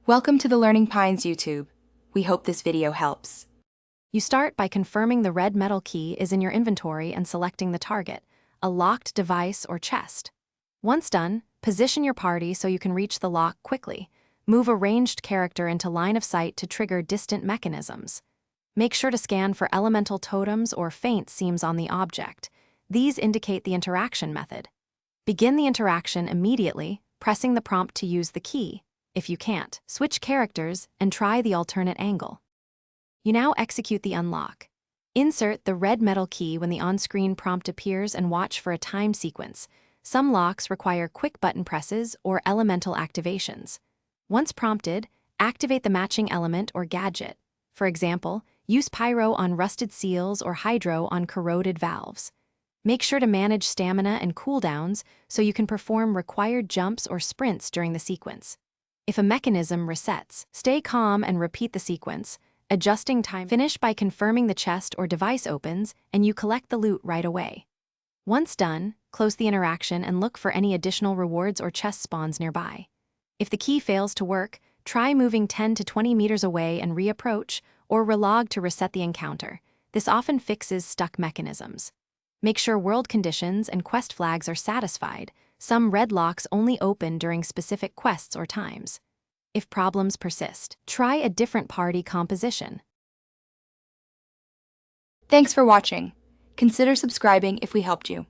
Welcome to the Learning Pines YouTube. We hope this video helps. You start by confirming the red metal key is in your inventory and selecting the target, a locked device or chest. Once done, position your party so you can reach the lock quickly. Move a ranged character into line of sight to trigger distant mechanisms. Make sure to scan for elemental totems or faint seams on the object. These indicate the interaction method. Begin the interaction immediately, pressing the prompt to use the key. If you can't, switch characters and try the alternate angle. You now execute the unlock. Insert the red metal key when the on-screen prompt appears and watch for a time sequence. Some locks require quick button presses or elemental activations. Once prompted, activate the matching element or gadget. For example, use pyro on rusted seals or hydro on corroded valves. Make sure to manage stamina and cooldowns so you can perform required jumps or sprints during the sequence. If a mechanism resets, stay calm and repeat the sequence, adjusting time. Finish by confirming the chest or device opens and you collect the loot right away. Once done, close the interaction and look for any additional rewards or chest spawns nearby. If the key fails to work, try moving 10 to 20 meters away and reapproach, or relog to reset the encounter. This often fixes stuck mechanisms. Make sure world conditions and quest flags are satisfied. Some red locks only open during specific quests or times. If problems persist, try a different party composition. Thanks for watching. Consider subscribing if we helped you.